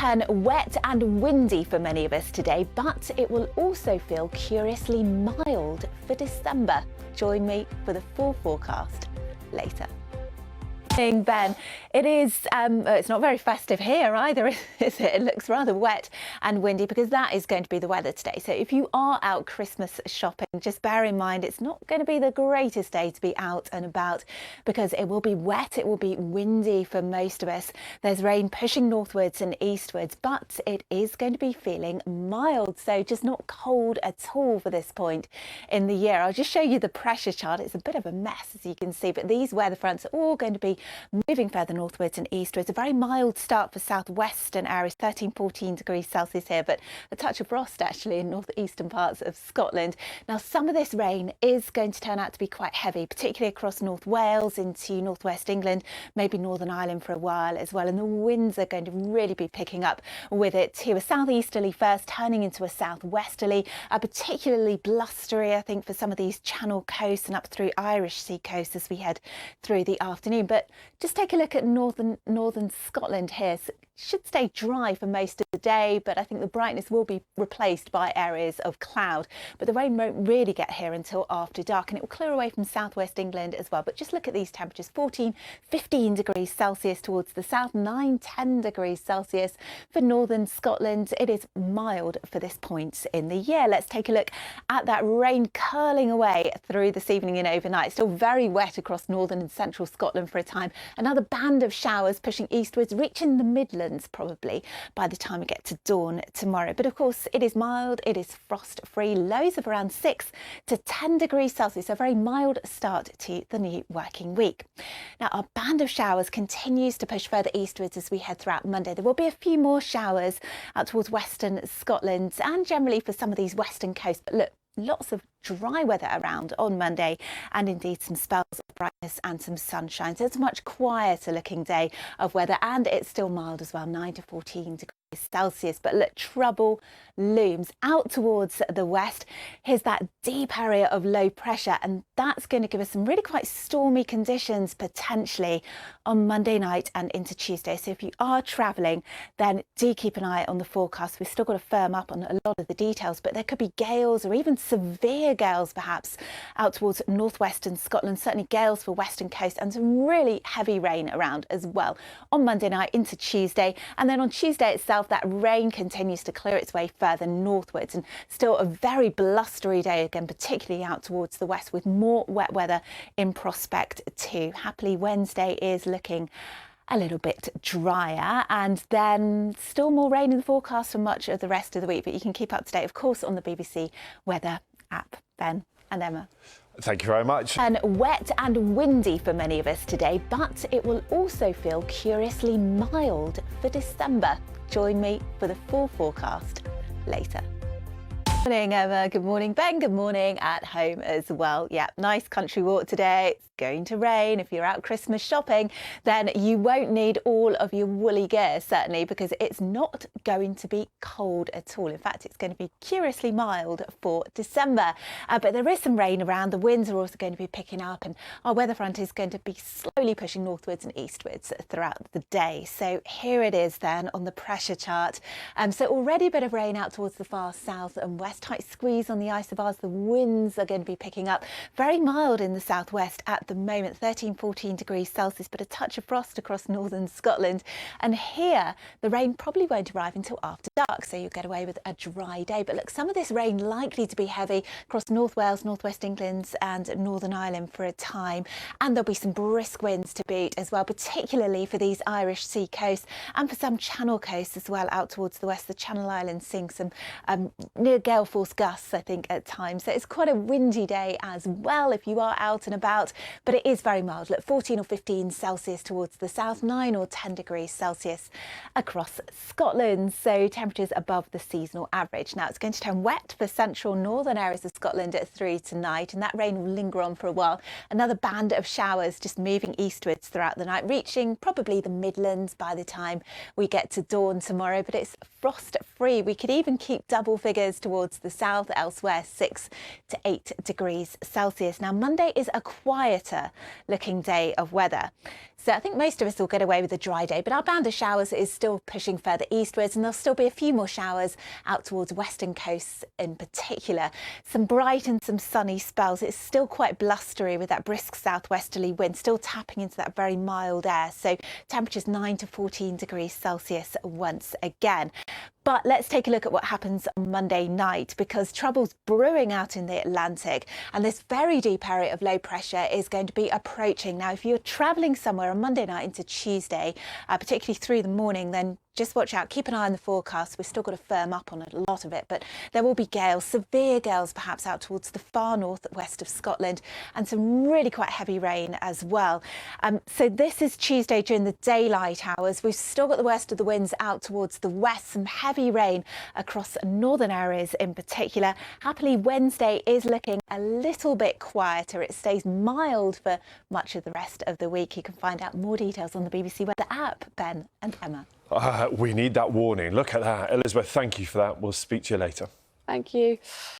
And wet and windy for many of us today, but it will also feel curiously mild for December. Join me for the full forecast later. Ben, it is, it's not very festive here either, is it? It looks rather wet and windy because that is going to be the weather today. So if you are out Christmas shopping, just bear in mind it's not going to be the greatest day to be out and about because it will be wet, it will be windy for most of us. There's rain pushing northwards and eastwards, but it is going to be feeling mild, so just not cold at all for this point in the year. I'll just show you the pressure chart. It's a bit of a mess, as you can see, but these weather fronts are all going to be moving further northwards and eastwards. A very mild start for southwestern areas, 13-14 degrees Celsius here, but a touch of frost actually in northeastern parts of Scotland. Now, some of this rain is going to turn out to be quite heavy, particularly across North Wales into northwest England, maybe Northern Ireland for a while as well. And the winds are going to really be picking up with it too. A southeasterly first, turning into a southwesterly, particularly blustery, I think, for some of these Channel coasts and up through Irish Sea coast as we head through the afternoon. But just take a look at northern Scotland here. So it should stay dry for most of the day, but I think the brightness will be replaced by areas of cloud. But the rain won't really get here until after dark, and it will clear away from southwest England as well. But just look at these temperatures: 14-15 degrees Celsius towards the south, 9-10 degrees Celsius for northern Scotland. It is mild for this point in the year. Let's take a look at that rain curling away through this evening and overnight. Still very wet across northern and central Scotland for a time. Another band of showers pushing eastwards, reaching the Midlands probably by the time we get to dawn tomorrow. But of course, it is mild, it is frost-free, lows of around 6-10 degrees Celsius, a very mild start to the new working week. Now, our band of showers continues to push further eastwards as we head throughout Monday. There will be a few more showers out towards western Scotland and generally for some of these western coasts. But look, lots of dry weather around on Monday, and indeed some spells of brightness and some sunshine. So it's a much quieter looking day of weather, and it's still mild as well, 9-14 degrees Celsius. But look, trouble looms out towards the west. Here's that deep area of low pressure, and that's going to give us some really quite stormy conditions potentially on Monday night and into Tuesday. So if you are travelling, then do keep an eye on the forecast. We've still got to firm up on a lot of the details, but there could be gales or even severe gales perhaps out towards northwestern Scotland, certainly gales for western coast, and some really heavy rain around as well on Monday night into Tuesday. And then on Tuesday itself, that rain continues to clear its way further northwards, and still a very blustery day again, particularly out towards the west, with more wet weather in prospect too. Happily, Wednesday is looking a little bit drier, and then still more rain in the forecast for much of the rest of the week. But you can keep up to date, of course, on the BBC weather app. Ben and Emma. Thank you very much. And wet and windy for many of us today, but it will also feel curiously mild for December. Join me for the full forecast later. Good morning, Emma. Good morning, Ben. Good morning at home as well. Yeah, nice country walk today. It's going to rain. If you're out Christmas shopping, then you won't need all of your woolly gear, certainly, because it's not going to be cold at all. In fact, it's going to be curiously mild for December. But there is some rain around. The winds are also going to be picking up, and our weather front is going to be slowly pushing northwards and eastwards throughout the day. So here it is then on the pressure chart. So already a bit of rain out towards the far south and west. Tight squeeze on the isobars. The winds are going to be picking up. Very mild in the southwest at the moment, 13-14 degrees Celsius, but a touch of frost across northern Scotland. And here the rain probably won't arrive until after dark, so you'll get away with a dry day. But look, some of this rain likely to be heavy across North Wales, northwest England and Northern Ireland for a time, and there'll be some brisk winds to boot as well, particularly for these Irish Sea coasts and for some Channel coasts as well out towards the west. The Channel Islands seeing some near gale force gusts, I think, at times. So it's quite a windy day as well if you are out and about, but it is very mild. Look, 14 or 15 Celsius towards the south, 9 or 10 degrees Celsius across Scotland. So temperatures above the seasonal average. Now it's going to turn wet for central northern areas of Scotland at 3 tonight, and that rain will linger on for a while. Another band of showers just moving eastwards throughout the night, reaching probably the Midlands by the time we get to dawn tomorrow. But it's frost free. We could even keep double figures towards the south, elsewhere 6 to 8 degrees Celsius. Now Monday is a quieter looking day of weather. So I think most of us will get away with a dry day, but our band of showers is still pushing further eastwards, and there'll still be a few more showers out towards western coasts in particular. Some bright and some sunny spells. It's still quite blustery with that brisk southwesterly wind still tapping into that very mild air. So temperatures 9 to 14 degrees Celsius once again. But let's take a look at what happens on Monday night, because trouble's brewing out in the Atlantic, and this very deep area of low pressure is going to be approaching. Now, if you're travelling somewhere on Monday night into Tuesday, particularly through the morning, then just watch out. Keep an eye on the forecast. We've still got to firm up on a lot of it, but there will be gales, severe gales perhaps out towards the far northwest of Scotland, and some really quite heavy rain as well. So this is Tuesday during the daylight hours. We've still got the worst of the winds out towards the west, some heavy rain across northern areas in particular. Happily, Wednesday is looking a little bit quieter. It stays mild for much of the rest of the week. You can find out more details on the BBC Weather app. Ben and Emma. We need that warning. Look at that. Elizabeth, thank you for that. We'll speak to you later. Thank you.